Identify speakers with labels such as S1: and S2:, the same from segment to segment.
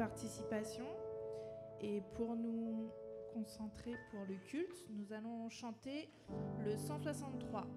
S1: participation. Et pour nous concentrer pour le culte, nous allons chanter le 163.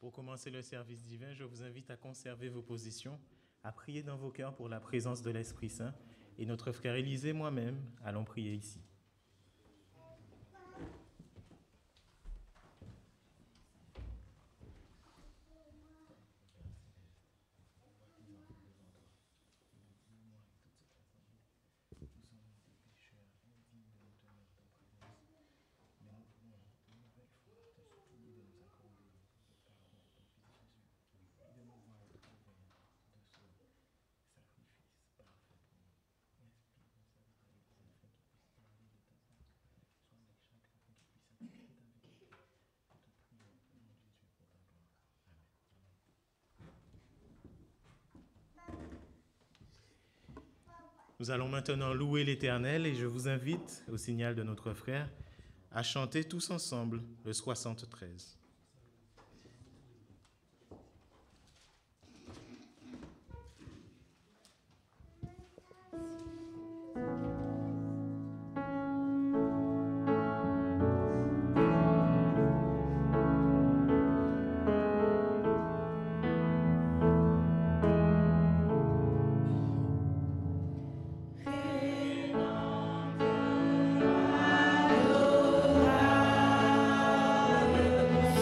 S2: Pour commencer le service divin, je vous invite à conserver vos positions, à prier dans vos cœurs pour la présence de l'Esprit Saint. Et notre frère Élisée et moi-même allons prier ici. Nous allons maintenant louer l'Éternel et je vous invite, au signal de notre frère, à chanter tous ensemble le 73.
S1: Adoration.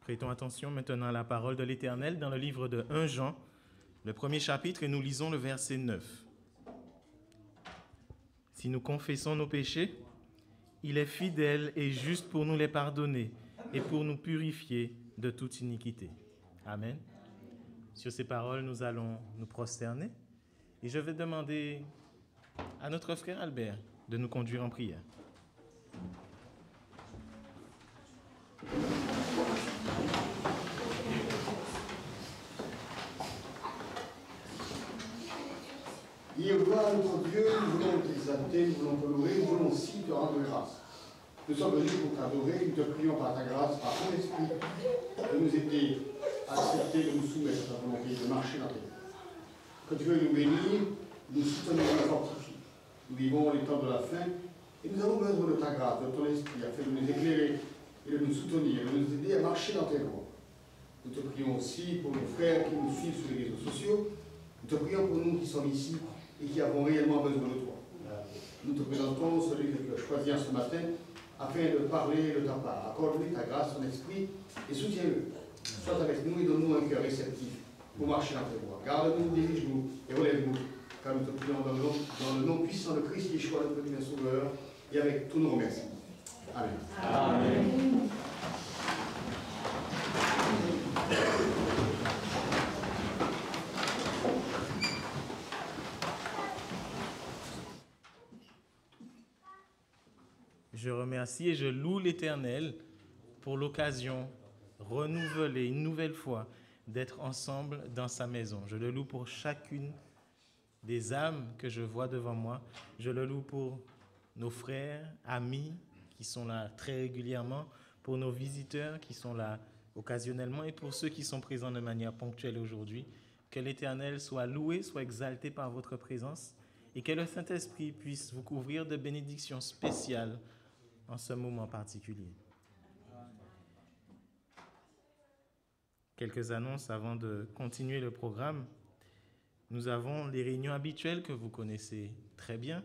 S2: Prêtons attention maintenant à la parole de l'Éternel dans le livre de 1 Jean, le premier chapitre, et nous lisons le verset 9. Si nous confessons nos péchés, il est fidèle et juste pour nous les pardonner et pour nous purifier de toute iniquité. Amen. Sur ces paroles, nous allons nous prosterner et je vais demander à notre frère Albert de nous conduire en prière.
S3: Dire gloire à notre Dieu, nous voulons t'exalter, nous voulons t'honorer, nous voulons aussi te rendre grâce. Nous sommes venus pour t'adorer, nous te prions par ta grâce, par ton esprit, de nous aider à accepter, de nous soumettre à ta volonté, de marcher dans tes voies. Que tu veux nous bénir, nous soutenir et nous fortifier. Nous vivons les temps de la fin et nous avons besoin de ta grâce, de ton esprit, afin de nous éclairer et de nous soutenir, de nous aider à marcher dans tes voies. Nous te prions aussi pour nos frères qui nous suivent sur les réseaux sociaux. Nous te prions pour nous qui sommes ici et qui avons réellement besoin de toi. Nous te présentons celui que tu as choisi ce matin afin de parler de ta part. Accorde-lui ta grâce, ton esprit et soutiens-le. Sois avec nous et donne-nous un cœur réceptif pour marcher dans tes voies. Garde-nous, dirige-nous et relève-nous, car nous te prions dans le nom puissant de Christ Yeshua, notre divin Sauveur, et avec tous nos remerciements. Amen. Amen.
S2: Je remercie et je loue l'Éternel pour l'occasion renouvelée une nouvelle fois d'être ensemble dans sa maison. Je le loue pour chacune des âmes que je vois devant moi. Je le loue pour nos frères, amis qui sont là très régulièrement, pour nos visiteurs qui sont là occasionnellement et pour ceux qui sont présents de manière ponctuelle aujourd'hui. Que l'Éternel soit loué, soit exalté par votre présence et que le Saint-Esprit puisse vous couvrir de bénédictions spéciales en ce moment particulier. Quelques annonces avant de continuer le programme. Nous avons les réunions habituelles que vous connaissez très bien,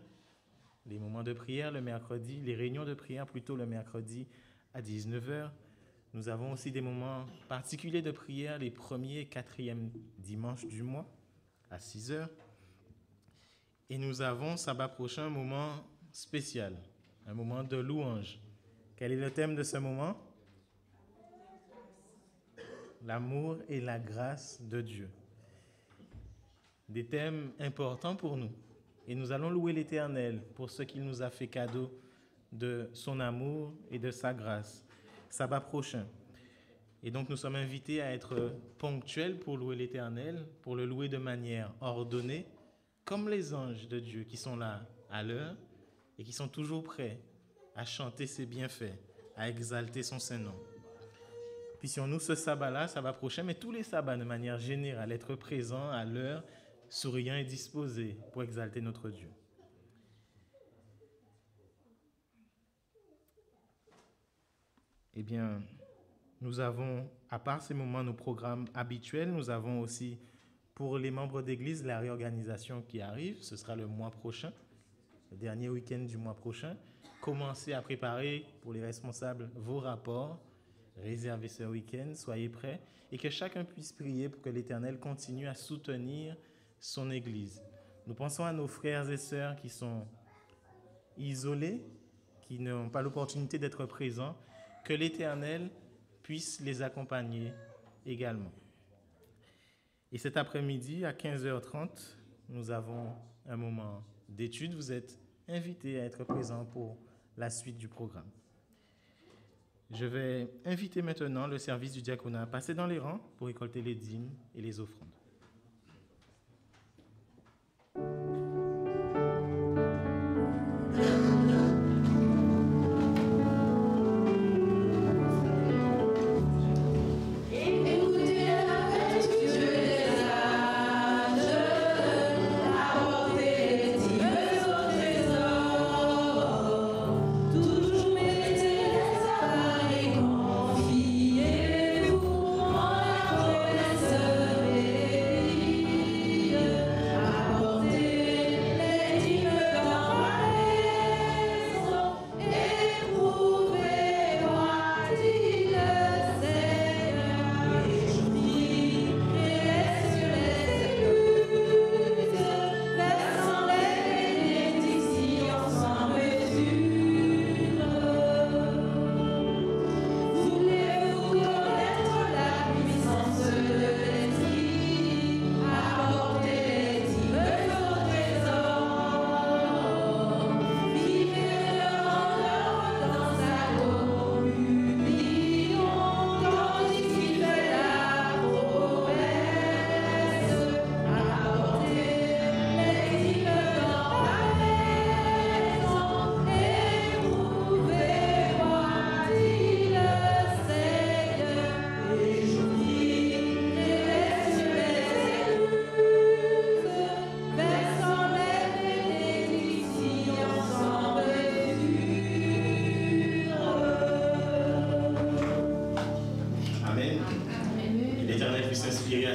S2: les moments de prière le mercredi, les réunions de prière plutôt le mercredi à 19h. Nous avons aussi des moments particuliers de prière les 1er et 4e dimanches du mois à 6h. Et nous avons sabbat prochain un moment spécial, un moment de louange. Quel est le thème de ce moment? L'amour et la grâce de Dieu. Des thèmes importants pour nous. Et nous allons louer l'Éternel pour ce qu'il nous a fait cadeau de son amour et de sa grâce. Sabbat prochain. Et donc nous sommes invités à être ponctuels pour louer l'Éternel, pour le louer de manière ordonnée, comme les anges de Dieu qui sont là à l'heure et qui sont toujours prêts à chanter ses bienfaits, à exalter son Saint-Nom. Puissions-nous ce sabbat-là, sabbat prochain, mais tous les sabbats de manière générale, être présents à l'heure, souriants et disposés pour exalter notre Dieu. Eh bien, nous avons, à part ces moments, nos programmes habituels, nous avons aussi, pour les membres d'Église, la réorganisation qui arrive. Ce sera le mois prochain, le dernier week-end du mois prochain. Commencez à préparer, pour les responsables, vos rapports. Réservez ce week-end, soyez prêts, et que chacun puisse prier pour que l'Éternel continue à soutenir son Église. Nous pensons à nos frères et sœurs qui sont isolés, qui n'ont pas l'opportunité d'être présents, que l'Éternel puisse les accompagner également. Et cet après-midi, à 15h30, nous avons un moment d'étude. Vous êtes invités à être présents pour la suite du programme. Je vais inviter maintenant le service du diaconat à passer dans les rangs pour récolter les dîmes et les offrandes.
S4: Confiez-vous en la connaissance.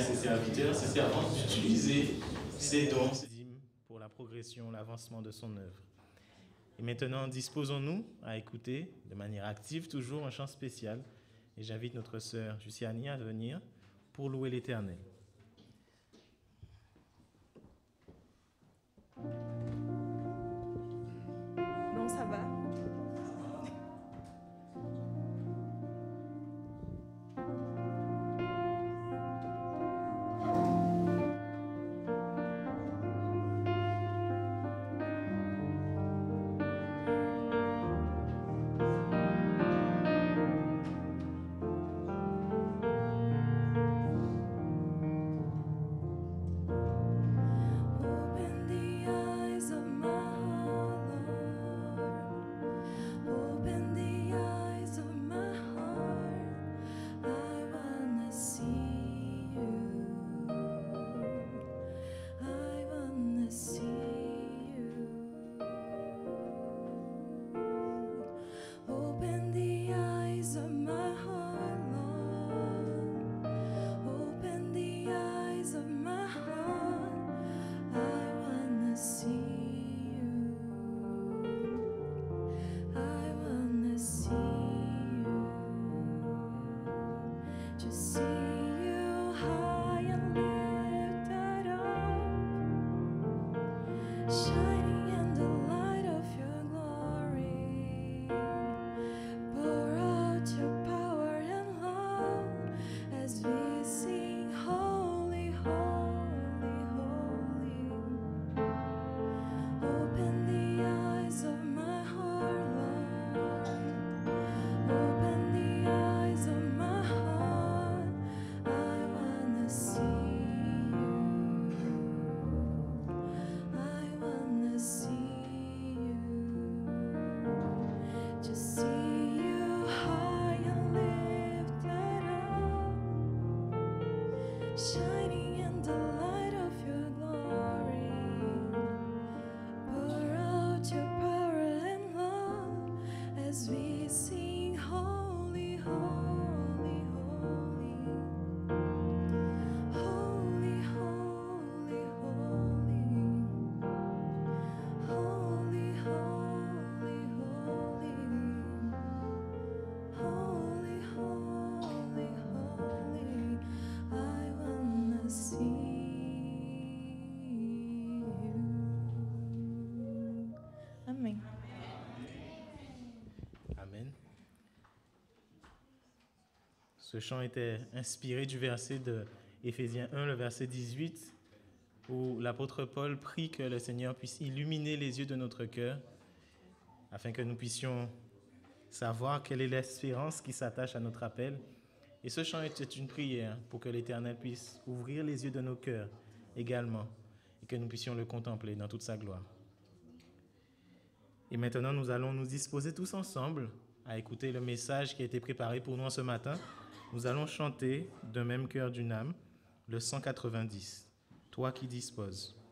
S2: ses serviteurs, ses servantes d'utiliser ces dons pour la progression, l'avancement de son œuvre. Et maintenant, disposons-nous à écouter de manière active toujours un chant spécial. Et j'invite notre sœur Jussiani à venir pour louer l'Éternel.
S1: Non, ça va.
S2: Ce chant était inspiré du verset de Éphésiens 1, le verset 18, où l'apôtre Paul prie que le Seigneur puisse illuminer les yeux de notre cœur afin que nous puissions savoir quelle est l'espérance qui s'attache à notre appel. Et ce chant était une prière pour que l'Éternel puisse ouvrir les yeux de nos cœurs également et que nous puissions le contempler dans toute sa gloire. Et maintenant, nous allons nous disposer tous ensemble à écouter le message qui a été préparé pour nous ce matin. Nous allons chanter d'un même cœur d'une âme, le 190, « Toi qui disposes ».
S4: Toi qui disposes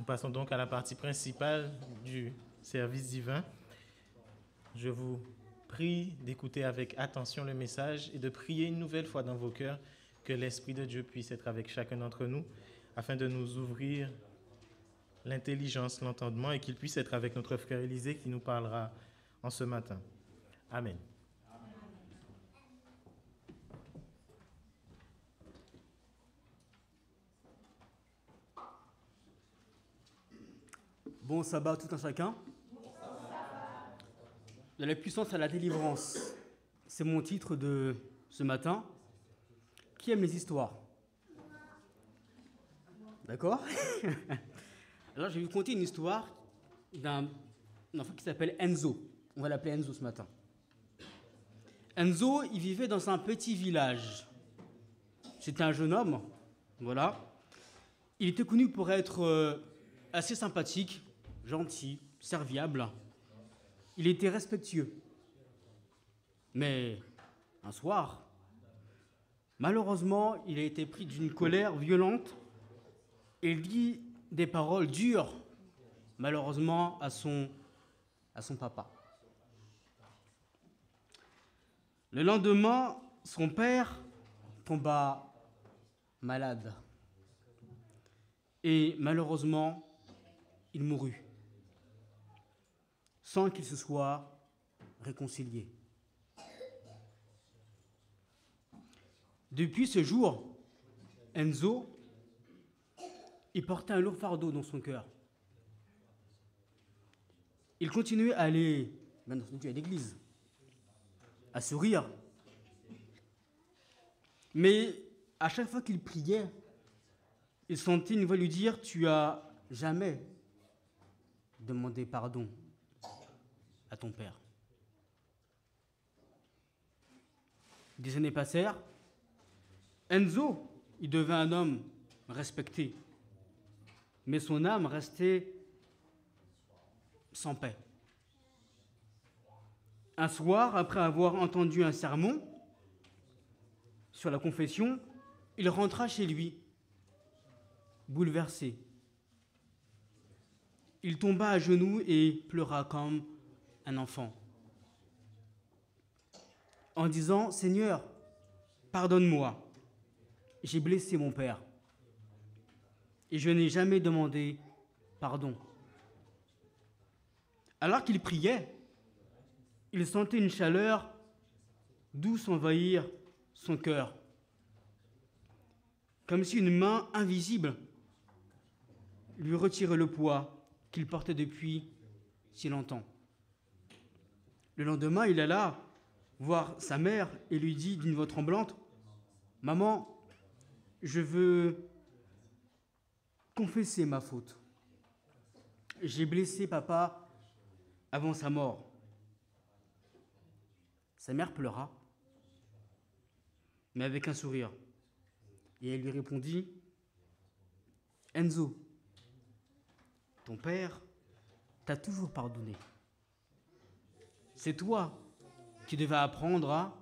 S2: Nous passons donc à la partie principale du service divin. Je vous prie d'écouter avec attention le message et de prier une nouvelle fois dans vos cœurs que l'Esprit de Dieu puisse être avec chacun d'entre nous afin de nous ouvrir l'intelligence, l'entendement et qu'il puisse être avec notre frère Élisée qui nous parlera en ce matin. Amen.
S4: Bon sabbat à tout un chacun. De la puissance à la délivrance. C'est mon titre de ce matin. Qui aime les histoires? D'accord? Alors je vais vous conter une histoire d'un enfant qui s'appelle Enzo. On va l'appeler Enzo ce matin. Enzo, il vivait dans un petit village. C'était un jeune homme, voilà. Il était connu pour être assez sympathique, gentil, serviable. Il était respectueux. Mais un soir, malheureusement, il a été pris d'une colère violente et il dit des paroles dures, malheureusement, à son papa. Le lendemain, son père tomba malade. Et malheureusement, il mourut, sans qu'il se soit réconcilié. Depuis ce jour, Enzo, il portait un lourd fardeau dans son cœur. Il continuait à aller, bien entendu, à l'église, à sourire. Mais à chaque fois qu'il priait, il sentait une voix lui dire « Tu as jamais demandé pardon à ton père. » Des années passèrent. Enzo, il devint un homme respecté, mais son âme restait sans paix. Un soir, après avoir entendu un sermon sur la confession, il rentra chez lui, bouleversé. Il tomba à genoux et pleura comme un enfant, en disant « Seigneur, pardonne-moi, j'ai blessé mon père et je n'ai jamais demandé pardon. » Alors qu'il priait, il sentait une chaleur douce envahir son cœur, comme si une main invisible lui retirait le poids qu'il portait depuis si longtemps. Le lendemain, il alla voir sa mère et lui dit d'une voix tremblante « Maman, je veux confesser ma faute. J'ai blessé papa avant sa mort. » Sa mère pleura, mais avec un sourire. Et elle lui répondit « Enzo, ton père t'a toujours pardonné. C'est toi qui devais apprendre à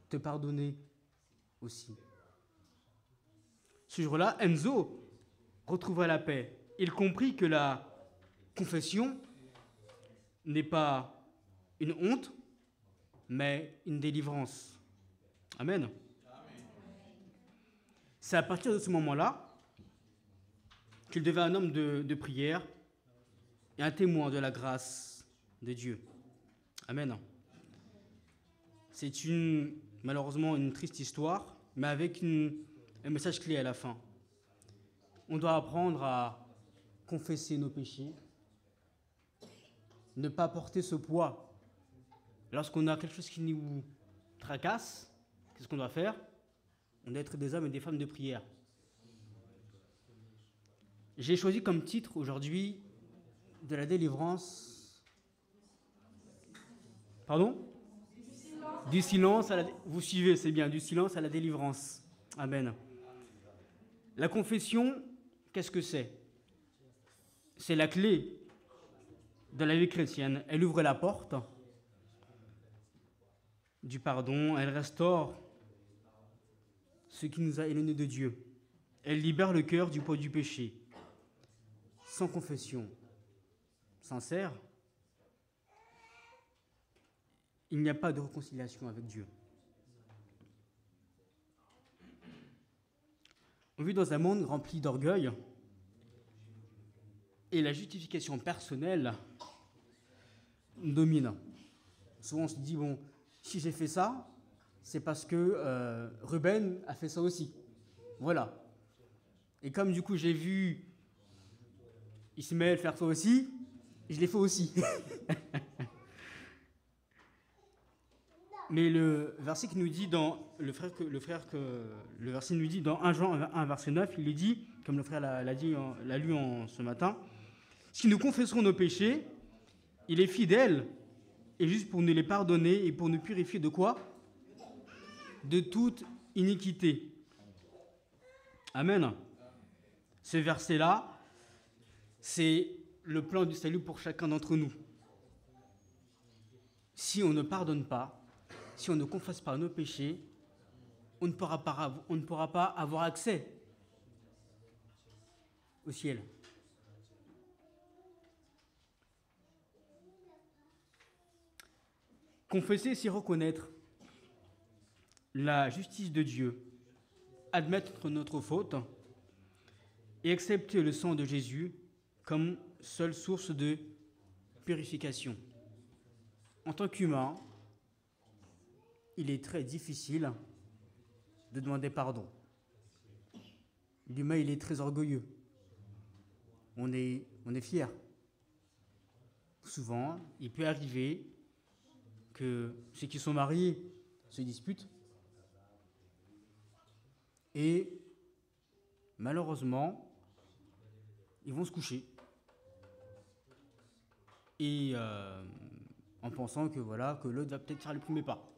S4: te pardonner aussi. » Ce jour-là, Enzo retrouva la paix. Il comprit que la confession n'est pas une honte, mais une délivrance. Amen. C'est à partir de ce moment-là qu'il devint un homme de prière et un témoin de la grâce de Dieu. Amen. C'est malheureusement une triste histoire, mais avec un message clé à la fin. On doit apprendre à confesser nos péchés, ne pas porter ce poids. Lorsqu'on a quelque chose qui nous tracasse, qu'est-ce qu'on doit faire? On doit être des hommes et des femmes de prière. J'ai choisi comme titre aujourd'hui de la délivrance. Pardon? Du silence à la... Vous suivez, c'est bien, du silence à la délivrance. Amen. La confession, qu'est-ce que c'est? C'est la clé de la vie chrétienne. Elle ouvre la porte du pardon, elle restaure ce qui nous a éloignés de Dieu. Elle libère le cœur du poids du péché. sans confession sincère, il n'y a pas de réconciliation avec Dieu. On vit dans un monde rempli d'orgueil et la justification personnelle domine. Souvent on se dit, bon, si j'ai fait ça, c'est parce que Ruben a fait ça aussi. Voilà. Et comme du coup j'ai vu Ismaël faire ça aussi, je l'ai fait aussi. Mais le verset qui nous dit dans le verset nous dit dans 1 Jean 1 verset 9, il est dit, comme le frère l'a lu ce matin, si nous confessons nos péchés, il est fidèle et juste pour nous les pardonner et pour nous purifier de quoi? De toute iniquité. Amen. Ce verset-là, c'est le plan du salut pour chacun d'entre nous. Si on ne pardonne pas, si on ne confesse pas nos péchés, on ne pourra pas avoir accès au ciel. Confesser, c'est reconnaître la justice de Dieu, admettre notre faute et accepter le sang de Jésus comme seule source de purification. En tant qu'humain, il est très difficile de demander pardon. L'humain, il est très orgueilleux. On est fier. Souvent, il peut arriver que ceux qui sont mariés se disputent et malheureusement, ils vont se coucher et en pensant que voilà, que l'autre va peut-être faire le premier pas.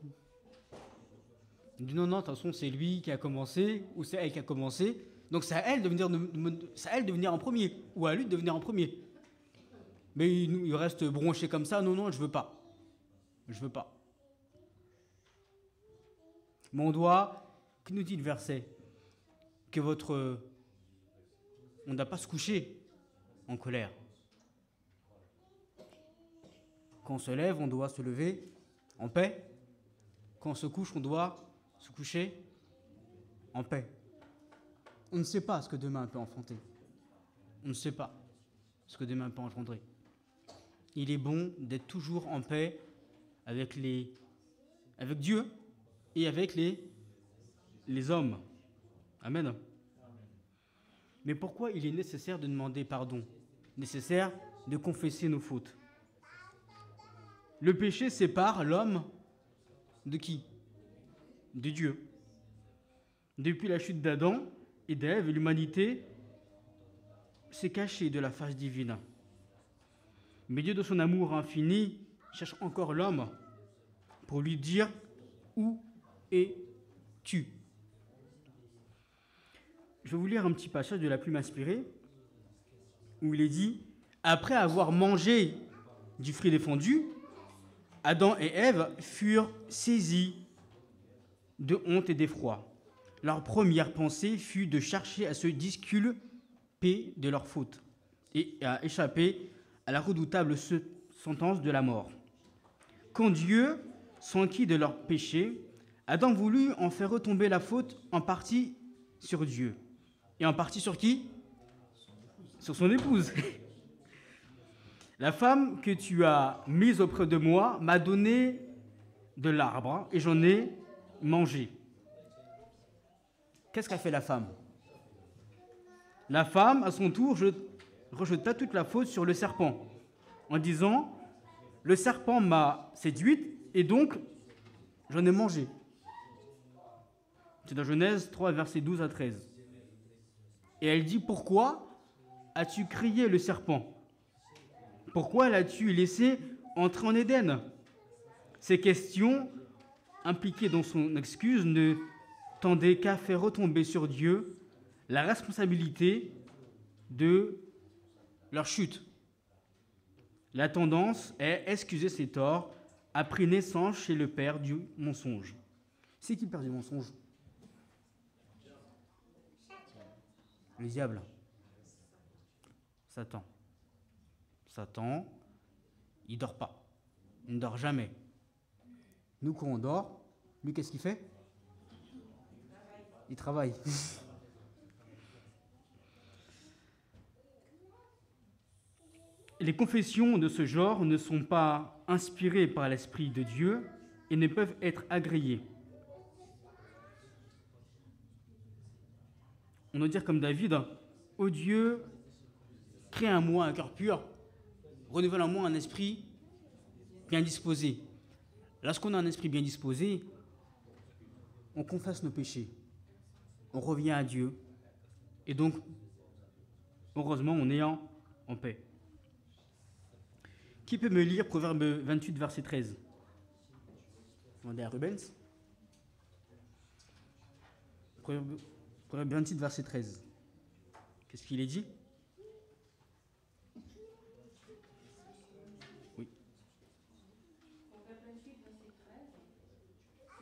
S4: Il dit non, de toute façon, c'est lui qui a commencé ou c'est elle qui a commencé, donc c'est à elle de venir en premier ou à lui de venir en premier. Mais il reste bronché comme ça, non, je veux pas. Mais on doit, que nous dit le verset, que on ne doit pas se coucher en colère. Quand on se lève, on doit se lever en paix. Quand on se couche, on doit se coucher en paix. On ne sait pas ce que demain peut enfanter. On ne sait pas ce que demain peut engendrer. Il est bon d'être toujours en paix avec Dieu et avec les hommes. Amen. Mais pourquoi il est nécessaire de demander pardon? Nécessaire de confesser nos fautes. Le péché sépare l'homme de qui? De Dieu. Depuis la chute d'Adam et d'Ève, l'humanité s'est cachée de la face divine. Mais Dieu, de son amour infini, cherche encore l'homme pour lui dire « Où es-tu » Je vais vous lire un petit passage de la Plume inspirée où il est dit « Après avoir mangé du fruit défendu, Adam et Ève furent saisis de honte et d'effroi. Leur première pensée fut de chercher à se disculper de leur faute et à échapper à la redoutable sentence de la mort. Quand Dieu s'enquit de leur péché, Adam voulut en faire retomber la faute en partie sur Dieu. Et en partie sur qui? Sur son épouse. La femme que tu as mise auprès de moi m'a donné de l'arbre et j'en ai mangé. Qu'est-ce qu'a fait la femme? La femme, à son tour, rejeta toute la faute sur le serpent, en disant « Le serpent m'a séduite et donc j'en ai mangé. » C'est dans Genèse 3, versets 12 à 13. Et elle dit « Pourquoi as-tu crié le serpent? Pourquoi l'as-tu laissé entrer en Éden ?» Ces questions, impliquées dans son excuse, ne tendaient qu'à faire retomber sur Dieu la responsabilité de leur chute. La tendance est excuser ses torts, a pris naissance chez le père du mensonge. C'est qui le père du mensonge? Le diable. Satan. Satan, il dort pas. Il ne dort jamais. Nous, quand on dort, lui, qu'est-ce qu'il fait? Il travaille. Les confessions de ce genre ne sont pas inspirées par l'Esprit de Dieu et ne peuvent être agréées. On doit dire comme David, « Ô Dieu, crée en moi un cœur pur, renouvelle en moi un esprit bien disposé. » Lorsqu'on a un esprit bien disposé, on confesse nos péchés, on revient à Dieu, et donc, heureusement, on est en paix. Qui peut me lire Proverbe 28, verset 13? Demandez à Rubens. Proverbe 28, verset 13. Qu'est-ce qu'il est dit? Oui.
S5: Proverbe 28, verset 13.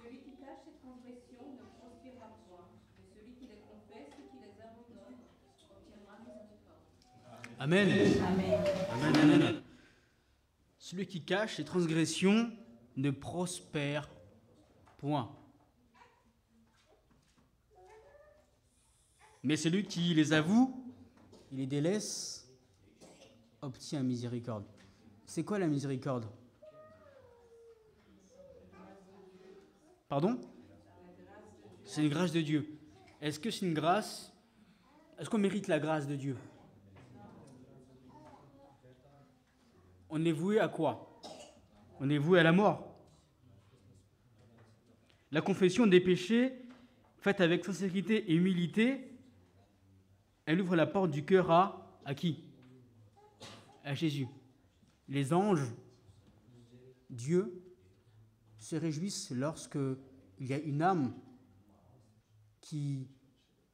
S5: Celui qui cache ses transgressions ne prospérera point, mais celui qui les confesse et qui les abandonne obtiendra miséricorde.
S4: Amen.
S1: Amen.
S4: Amen, amen, amen. Celui qui cache ses transgressions ne prospère point. Mais celui qui les avoue, il les délaisse, obtient miséricorde. C'est quoi la miséricorde? Pardon? C'est une grâce de Dieu. Est-ce que c'est une grâce? Est-ce qu'on mérite la grâce de Dieu? On est voué à quoi? On est voué à la mort. La confession des péchés, faite avec sincérité et humilité, elle ouvre la porte du cœur à qui? À Jésus. Les anges, Dieu, se réjouissent lorsque il y a une âme qui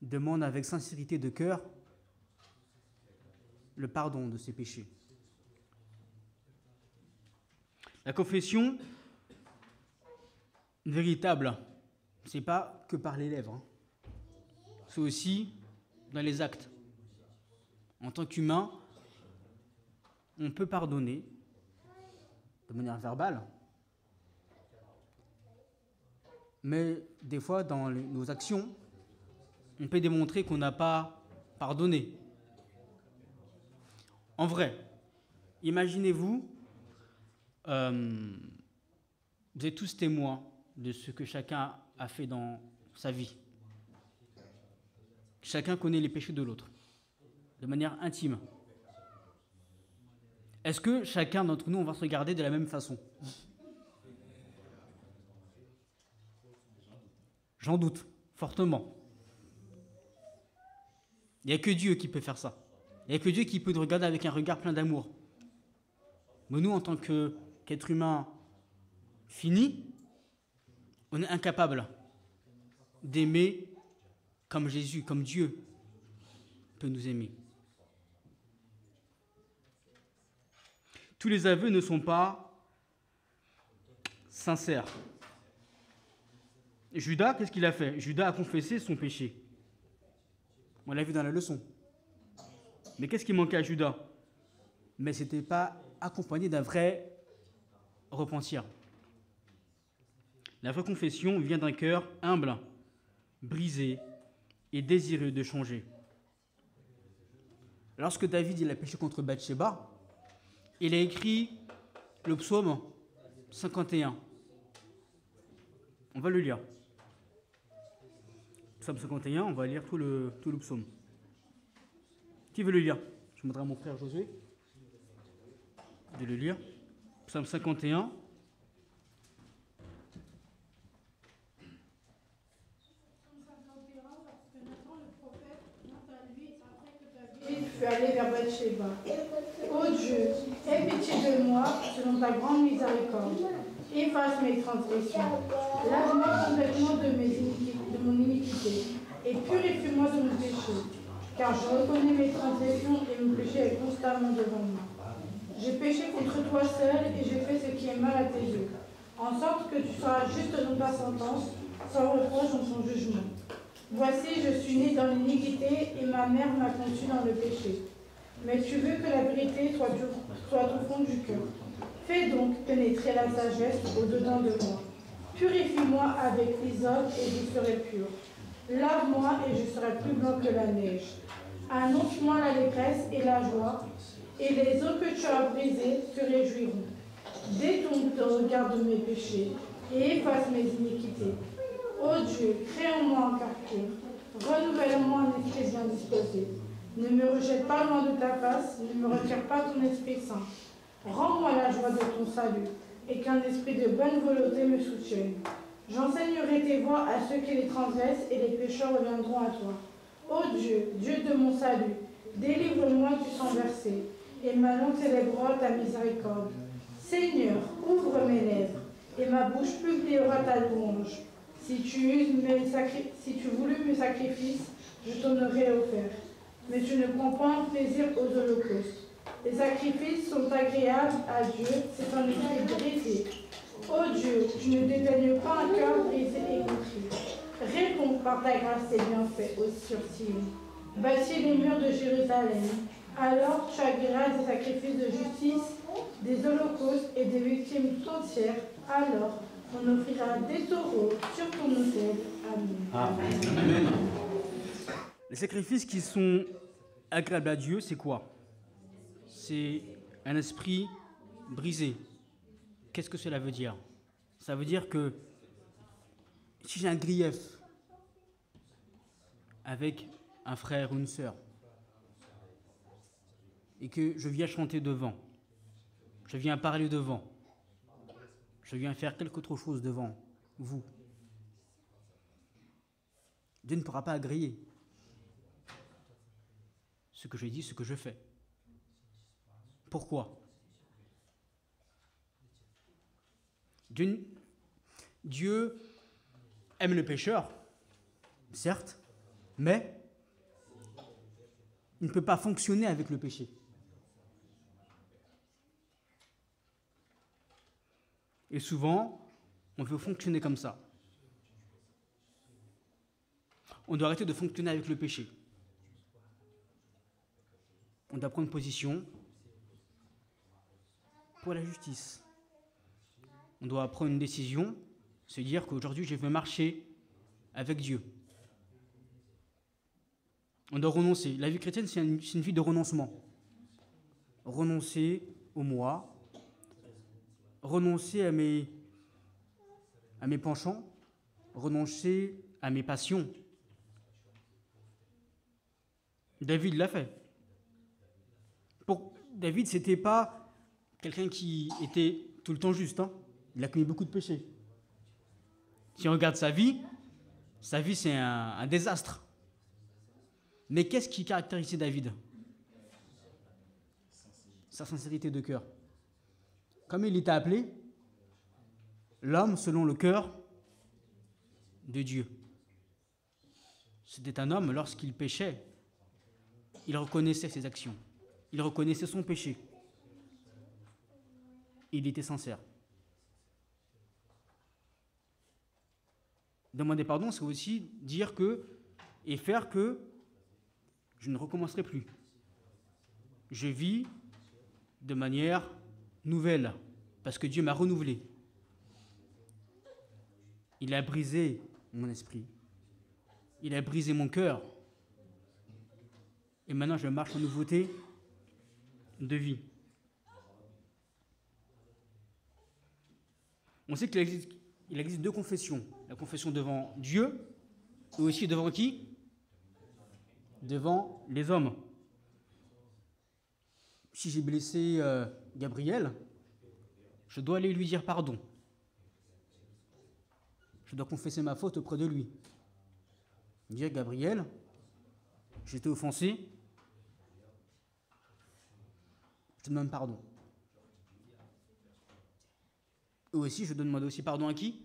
S4: demande avec sincérité de cœur le pardon de ses péchés. La confession véritable, ce n'est pas que par les lèvres, c'est aussi dans les actes. En tant qu'humain, on peut pardonner de manière verbale, mais des fois, dans nos actions, on peut démontrer qu'on n'a pas pardonné. En vrai, imaginez-vous, vous êtes tous témoins de ce que chacun a fait dans sa vie. Chacun connaît les péchés de l'autre, de manière intime. Est-ce que chacun d'entre nous, on va se regarder de la même façon? J'en doute, fortement. Il n'y a que Dieu qui peut faire ça. Il n'y a que Dieu qui peut nous regarder avec un regard plein d'amour. Mais nous, en tant qu'être humain fini, on est incapable d'aimer comme Jésus, comme Dieu peut nous aimer. Tous les aveux ne sont pas sincères. Judas, qu'est-ce qu'il a fait? Judas a confessé son péché. On l'a vu dans la leçon. Mais qu'est-ce qui manquait à Judas? Mais ce n'était pas accompagné d'un vrai repentir. La vraie confession vient d'un cœur humble, brisé et désireux de changer. Lorsque David il a péché contre Bathsheba, il a écrit le psaume 51. On va le lire. Psaume 51, on va lire tout le psaume. Qui veut le lire? Je demanderai à mon frère Josué de le lire. Psaume 51.
S6: Il fut allé vers Bathsheba. Ô Dieu, aie pitié de moi selon ta grande miséricorde. Efface mes transgressions. Lave-moi complètement de mon iniquité et purifie-moi de mon péché. Car je reconnais mes transgressions et mon péché est constamment devant moi. J'ai péché contre toi seul et j'ai fait ce qui est mal à tes yeux, en sorte que tu sois juste dans ta sentence, sans reproche dans son jugement. Voici, je suis né dans l'iniquité et ma mère m'a conçu dans le péché. mais tu veux que la vérité soit au fond du cœur. Fais donc pénétrer la sagesse au-dedans de moi. Purifie-moi avec l'hysope et je serai pur. Lave-moi et je serai plus blanc que la neige. Annonce-moi l'allégresse et la joie, et les eaux que tu as brisées se réjouiront. Détourne ton regard de mes péchés et efface mes iniquités. Ô Dieu, crée en moi un cœur pur. Renouvelle-moi un esprit bien disposé. Ne me rejette pas loin de ta face, ne me retire pas ton Esprit Saint. Rends-moi la joie de ton salut, et qu'un esprit de bonne volonté me soutienne. J'enseignerai tes voies à ceux qui les transgressent, et les pécheurs reviendront à toi. Ô Dieu, Dieu de mon salut, délivre-moi du sang versé, et ma langue célébrera ta miséricorde. Seigneur, ouvre mes lèvres, et ma bouche publiera ta louange. Si tu voulus mes sacrifices, je t'en aurais offert. Mais tu ne prends pas un plaisir aux holocaustes. Les sacrifices sont agréables à Dieu, c'est un esprit brisé. Ô Dieu, tu ne dédaignes pas un cœur brisé et contrit. Réponds par ta grâce tes bienfaits sur Sion. Bâtis les murs de Jérusalem. Alors tu agréeras des sacrifices de justice, des holocaustes et des victimes tout entières. Alors on offrira des taureaux sur ton autel. Amen.
S4: Amen. Les sacrifices qui sont agréables à Dieu, c'est quoi? C'est un esprit brisé. Qu'est-ce que cela veut dire? Ça veut dire que si j'ai un grief avec un frère ou une sœur et que je viens chanter devant, je viens parler devant, je viens faire quelque autre chose devant vous, Dieu ne pourra pas agréer ce que je dis, ce que je fais. Pourquoi? Dieu aime le pécheur, certes, mais il ne peut pas fonctionner avec le péché. Et souvent, on veut fonctionner comme ça. On doit arrêter de fonctionner avec le péché. On doit prendre position pour la justice. On doit prendre une décision, se dire qu'aujourd'hui, je veux marcher avec Dieu. On doit renoncer. La vie chrétienne, c'est une vie de renoncement. Renoncer au moi, renoncer à mes penchants, renoncer à mes passions. David l'a fait. David, ce n'était pas quelqu'un qui était tout le temps juste. Il a commis beaucoup de péchés. Si on regarde sa vie, c'est un désastre. Mais qu'est-ce qui caractérisait David? Sa sincérité de cœur. Comme il était appelé, l'homme selon le cœur de Dieu. C'était un homme, lorsqu'il péchait, il reconnaissait ses actions. Il reconnaissait son péché. Il était sincère. Demander pardon, c'est aussi dire que, et faire que je ne recommencerai plus. Je vis de manière nouvelle, parce que Dieu m'a renouvelé. Il a brisé mon esprit. Il a brisé mon cœur. Et maintenant, je marche en nouveauté de vie. On sait qu'il existe deux confessions. La confession devant Dieu, et aussi devant qui? Devant les hommes. Si j'ai blessé Gabriel, je dois aller lui dire pardon. Je dois confesser ma faute auprès de lui. Dire, Gabriel, j'étais offensé, je te demande pardon. Et aussi, je dois demander aussi pardon à qui?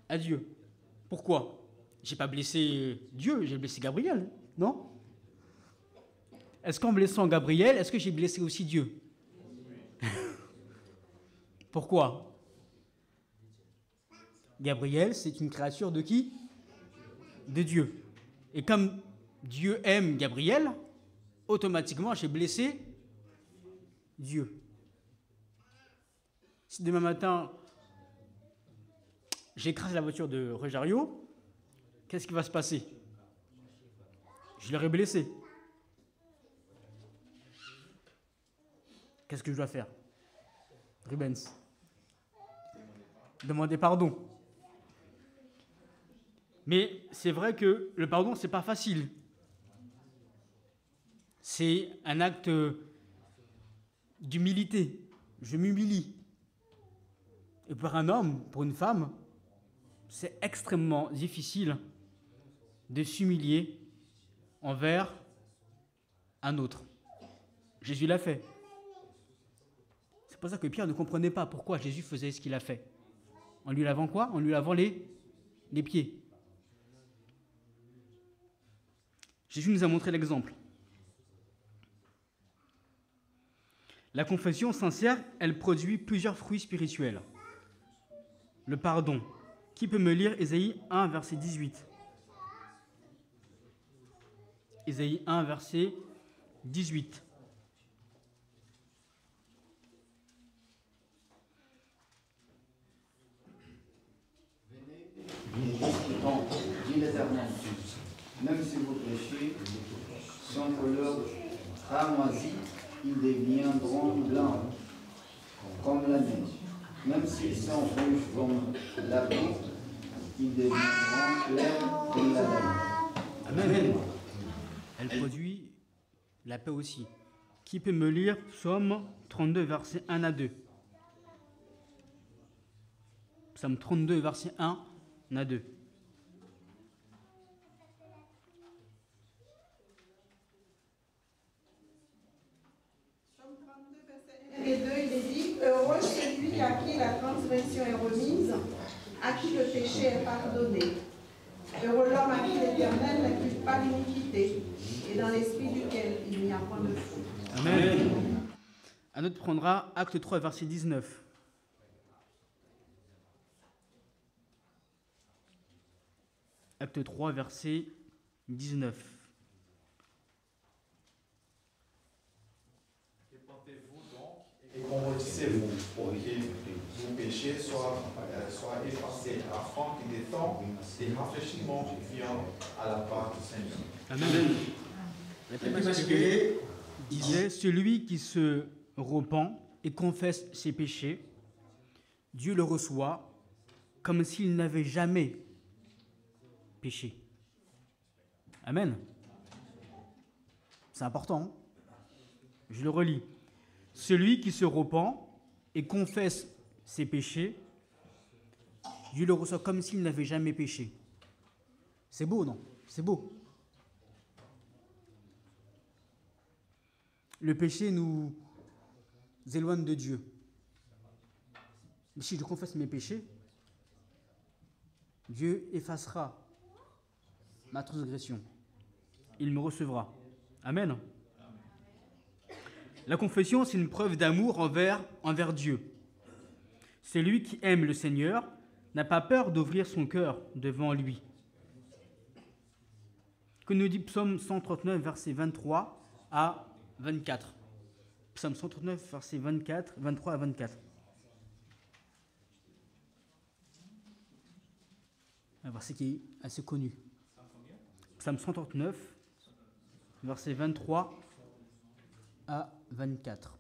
S4: À Dieu. Pourquoi? J'ai pas blessé Dieu, j'ai blessé Gabriel, non? Est-ce qu'en blessant Gabriel, est-ce que j'ai blessé aussi Dieu? Pourquoi? Gabriel, c'est une créature de qui? De Dieu. Et comme Dieu aime Gabriel, automatiquement, j'ai blessé Dieu. Si demain matin, j'écrase la voiture de Rogerio, qu'est-ce qui va se passer? Je l'aurais blessé. Qu'est-ce que je dois faire? Rubens, demander pardon. Mais c'est vrai que le pardon, c'est pas facile. C'est un acte d'humilité. Je m'humilie. Et pour un homme, pour une femme, c'est extrêmement difficile de s'humilier envers un autre. Jésus l'a fait. C'est pour ça que Pierre ne comprenait pas pourquoi Jésus faisait ce qu'il a fait. En lui lavant quoi? En lui lavant les pieds. Jésus nous a montré l'exemple. La confession sincère, elle produit plusieurs fruits spirituels. Le pardon. Qui peut me lire Ésaïe 1, verset 18? Ésaïe 1, verset 18.
S7: Venez, discutons, dit l'Éternel. Même si vos péchés sont couleur ramoisie, ils deviendront blancs comme la neige. Même s'ils sont rouges comme la peau, ils deviendront clairs comme la laine.
S4: Amen. Elle produit la paix aussi. Qui peut me lire Psaume 32, verset 1 à 2? Psaume 32, verset 1 à 2.
S8: Psaume 32, verset 1 et 2, il est dit « Heureux celui à qui la transgression est remise, à qui le péché est pardonné. Heureux l'homme à qui l'Éternel n'impute pas l'iniquité, et dans l'esprit duquel il n'y a point de fou. »
S4: Amen. Un autre prendra Acte 3, verset 19. Acte 3, verset 19.
S9: Répentez-vous donc et convertissez-vous pour que vos péchés soient effacés, afin que des temps des rafraîchissements viennent à la part du Seigneur.
S4: Amen. La Bible disait, celui qui se repent et confesse ses péchés, Dieu le reçoit comme s'il n'avait jamais péché. Amen. C'est important. Hein? Je le relis. Celui qui se repent et confesse ses péchés, Dieu le reçoit comme s'il n'avait jamais péché. C'est beau, non? C'est beau. Le péché nous éloigne de Dieu. Mais si je confesse mes péchés, Dieu effacera ma transgression. Il me recevra. Amen. La confession, c'est une preuve d'amour envers Dieu. Celui qui aime le Seigneur n'a pas peur d'ouvrir son cœur devant lui. Que nous dit Psaume 139, versets 23 à 24. Psaume 139, versets 23 à 24. Un verset qui est assez connu. Psaume 139, versets 23 à 24.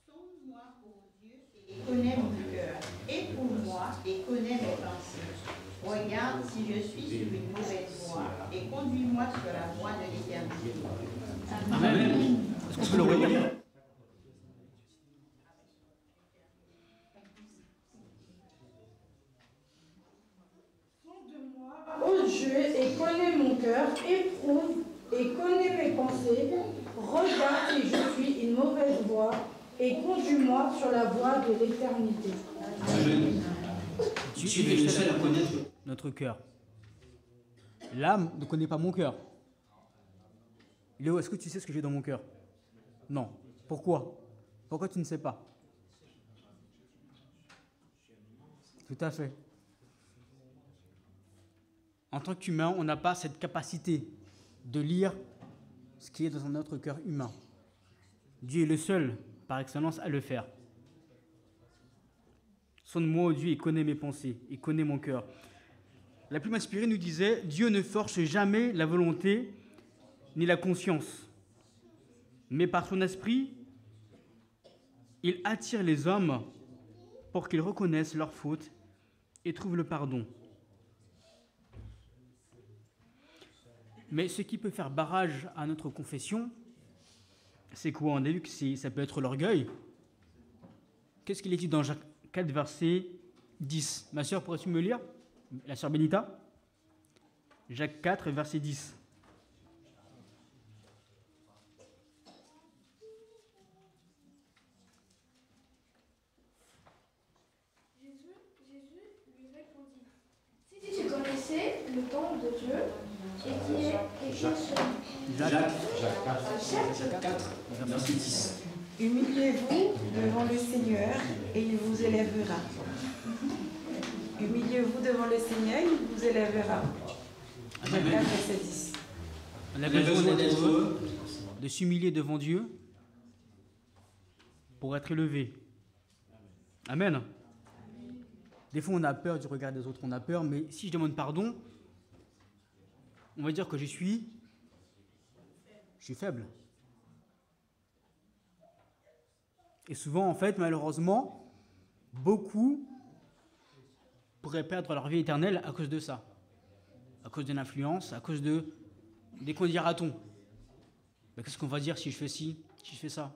S10: Sonde-moi, ô Dieu, et connais mon cœur. Éprouve-moi et connais mes pensées. Regarde si je suis sur une mauvaise voie et conduis-moi sur la voie de l'éternité.
S4: Amen. Est-ce qu'on peut le relire?
S6: Sonde-moi, ô Dieu, et connais mon cœur, éprouve et connais mes pensées. Regarde si je suis une mauvaise voie et conduis-moi sur la voie de l'éternité.
S4: Amen. Dieu est le seul à connaître notre cœur. L'âme ne connaît pas mon cœur. Léo, est-ce que tu sais ce que j'ai dans mon cœur? Non. Pourquoi? Pourquoi tu ne sais pas? Tout à fait. En tant qu'humain, on n'a pas cette capacité de lire ce qui est dans notre cœur humain. Dieu est le seul, par excellence, à le faire. Sonde-moi, ô Dieu, et connais mes pensées, et connais mon cœur. La plume inspirée nous disait, Dieu ne force jamais la volonté ni la conscience, mais par son esprit, il attire les hommes pour qu'ils reconnaissent leurs fautes et trouvent le pardon. Mais ce qui peut faire barrage à notre confession, c'est quoi? On a vu que ça peut être l'orgueil. Qu'est-ce qu'il est dit dans Jacques 4, verset 10? Ma sœur, pourrais-tu me lire? La sœur Benita? Jacques 4, verset 10.
S11: Jésus lui répondit, si tu connaissais le don de Dieu et qui est
S12: Jacques 4, verset 10.
S8: Humiliez-vous devant le Seigneur et il vous élèvera. Humiliez-vous devant le Seigneur, il vous élèvera. Jacques 4, verset 10.
S4: On a besoin de s'humilier devant Dieu pour être élevé. Amen. Des fois, on a peur du regard des autres, on a peur, mais si je demande pardon, on va dire que je suis faible. Et souvent, en fait, malheureusement, beaucoup pourraient perdre leur vie éternelle à cause de ça, à cause de l'influence, à cause des qu'on dira-t-on. Mais qu'est-ce qu'on va dire si je fais ci, si je fais ça?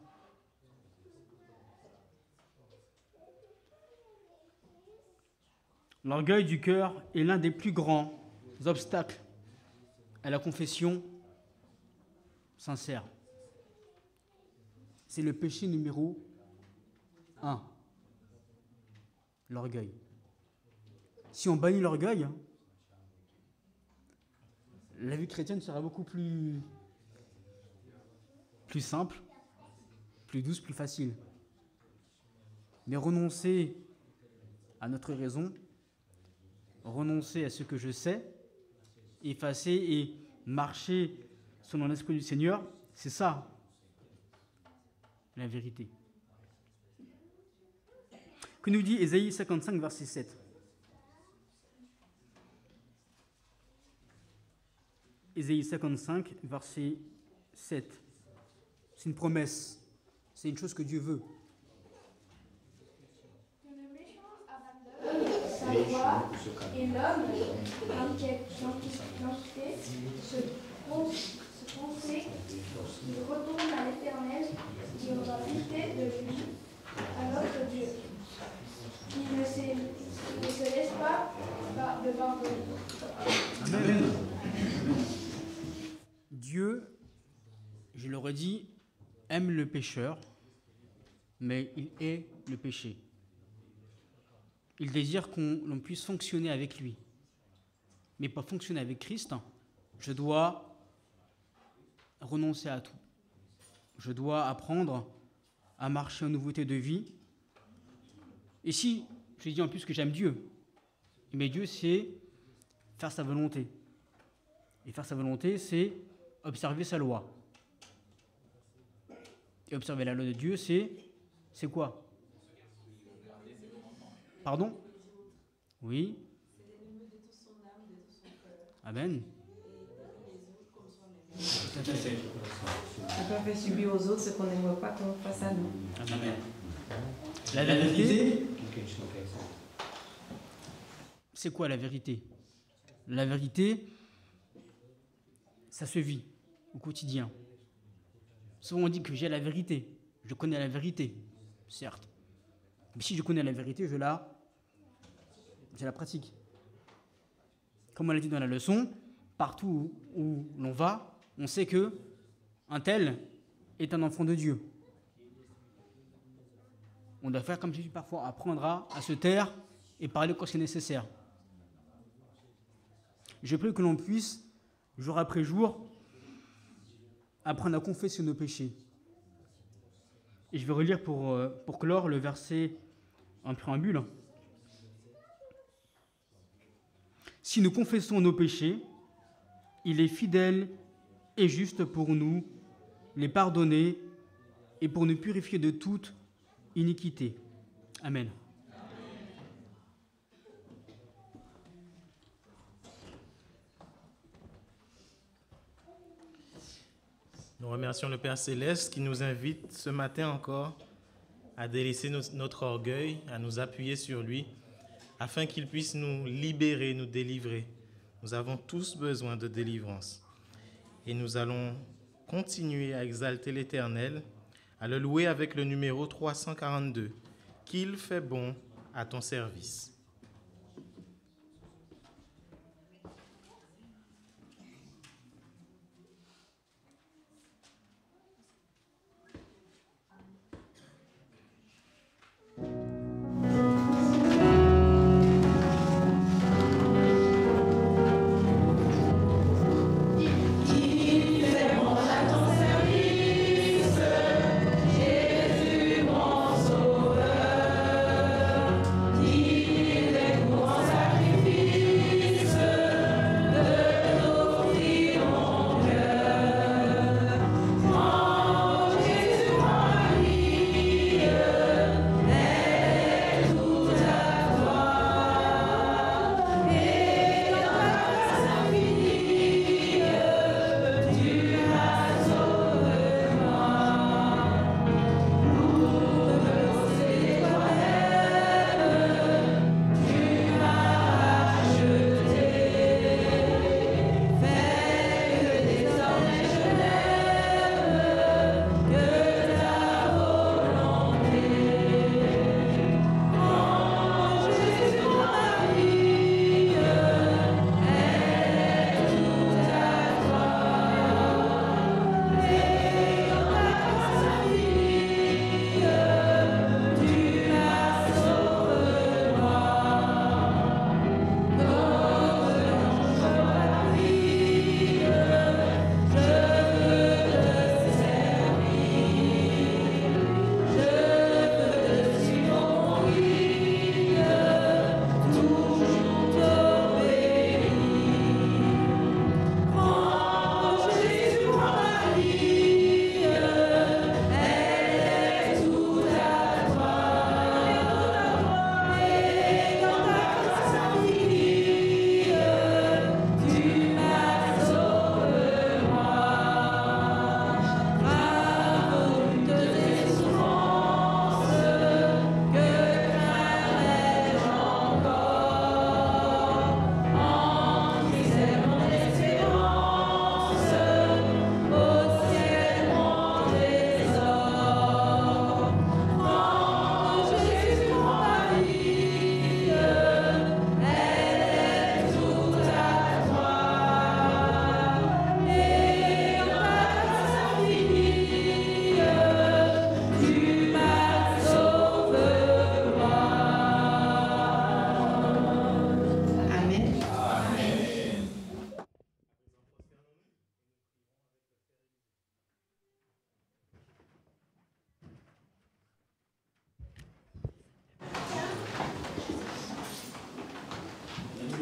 S4: L'orgueil du cœur est l'un des plus grands obstacles à la confession sincère. C'est le péché numéro 1. L'orgueil. Si on bannit l'orgueil, la vie chrétienne sera beaucoup plus simple, plus douce, plus facile. Mais renoncer à notre raison, renoncer à ce que je sais, effacer et marcher selon l'esprit du Seigneur, c'est ça, la vérité. Que nous dit Ésaïe 55, verset 7? Ésaïe 55, verset 7. C'est une promesse, c'est une chose que Dieu veut.
S11: Que le méchant abandonne sa voie et l'homme l'enquête se pensait qu'il retourne à l'Éternel qui aura pitié de lui, à notre Dieu, qui ne se laisse pas de pardonner.
S4: Amen. Dieu, je le redis, aime le pécheur, mais il hait le péché. Il désire l'on puisse fonctionner avec lui. Mais pour fonctionner avec Christ, je dois renoncer à tout. Je dois apprendre à marcher en nouveauté de vie. Et si je dis en plus que j'aime Dieu, mais Dieu, c'est faire sa volonté. Et faire sa volonté, c'est observer sa loi. Et observer la loi de Dieu, c'est quoi? Pardon? Oui. Amen. Tout à fait.
S8: On peut faire subir aux autres ce qu'on n'aimerait pas qu'on fasse à nous.
S4: Amen. La vérité, c'est quoi la vérité? La vérité, ça se vit au quotidien. Souvent on dit que j'ai la vérité, je connais la vérité, certes. Mais si je connais la vérité, je la pratique. Comme on l'a dit dans la leçon, partout où l'on va, on sait que un tel est un enfant de Dieu. On doit faire comme Jésus parfois, apprendre à se taire et parler quand c'est nécessaire. Je prie que l'on puisse, jour après jour, apprendre à confesser nos péchés. Et je vais relire pour clore le verset en préambule. Si nous confessons nos péchés, il est fidèle et juste pour nous les pardonner et pour nous purifier de toute iniquité. Amen.
S2: Nous remercions le Père Céleste qui nous invite ce matin encore à délaisser notre orgueil, à nous appuyer sur lui, afin qu'il puisse nous libérer, nous délivrer. Nous avons tous besoin de délivrance. Et nous allons continuer à exalter l'Éternel, à le louer avec le numéro 342, qu'il fait bon à ton service.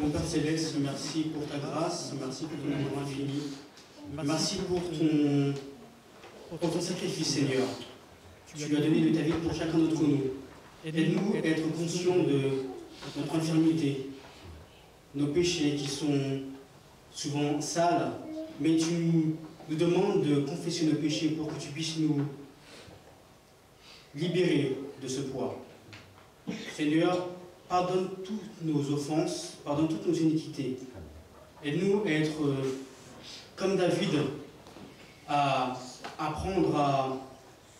S4: Mon Père Céleste, merci pour ta grâce, merci pour ton amour infini, merci pour ton sacrifice, Seigneur. Tu lui as donné de ta vie pour chacun d'entre nous. Aide-nous à être conscients de notre infirmité, nos péchés qui sont souvent sales, mais tu nous demandes de confesser nos péchés pour que tu puisses nous libérer de ce poids. Seigneur, pardonne toutes nos offenses, pardonne toutes nos iniquités. Aide-nous à être comme David, à apprendre à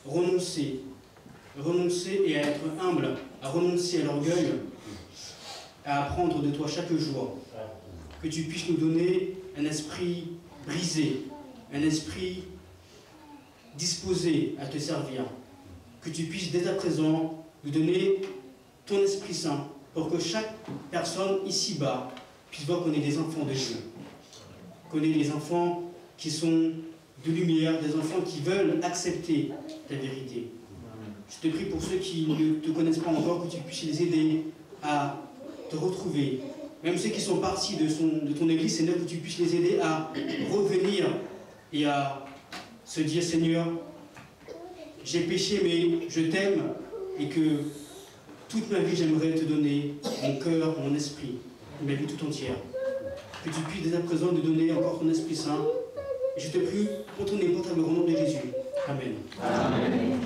S4: renoncer et à être humble, à renoncer à l'orgueil, à apprendre de toi chaque jour. Que tu puisses nous donner un esprit brisé, un esprit disposé à te servir. Que tu puisses dès à présent nous donner ton Esprit Saint pour que chaque personne ici-bas puisse voir qu'on est des enfants de Dieu. Qu'on est des enfants qui sont de lumière, des enfants qui veulent accepter ta vérité. Je te prie pour ceux qui ne te connaissent pas encore, que tu puisses les aider à te retrouver. Même ceux qui sont partis de ton église, Seigneur, que tu puisses les aider à revenir et à se dire, Seigneur, j'ai péché, mais je t'aime, et que toute ma vie, j'aimerais te donner mon cœur, mon esprit, ma vie tout entière. Que tu puisses dès à présent nous donner encore ton Esprit Saint. Et je te prie pour ton épouvantable nom de Jésus. Amen. Amen.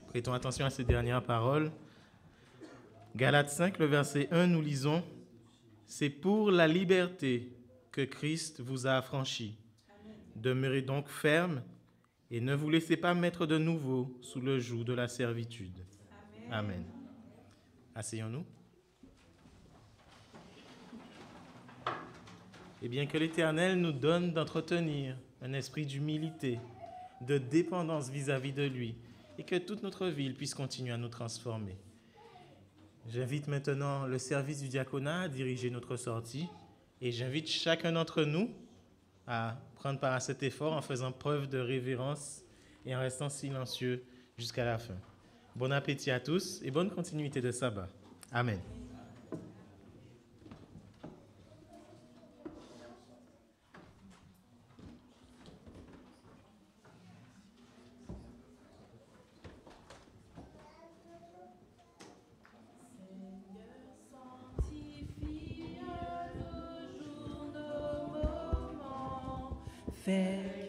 S2: Prêtons attention à ces dernières paroles. Galates 5, le verset 1, nous lisons « C'est pour la liberté que Christ vous a affranchis. Demeurez donc fermes et ne vous laissez pas mettre de nouveau sous le joug de la servitude. » Amen. Asseyons-nous. Et bien que l'Éternel nous donne d'entretenir un esprit d'humilité, de dépendance vis-à-vis de lui, et que toute notre vie puisse continuer à nous transformer. J'invite maintenant le service du diaconat à diriger notre sortie, et j'invite chacun d'entre nous à prendre part à cet effort en faisant preuve de révérence et en restant silencieux jusqu'à la fin. Bon appétit à tous et bonne continuité de sabbat. Amen.
S1: Fais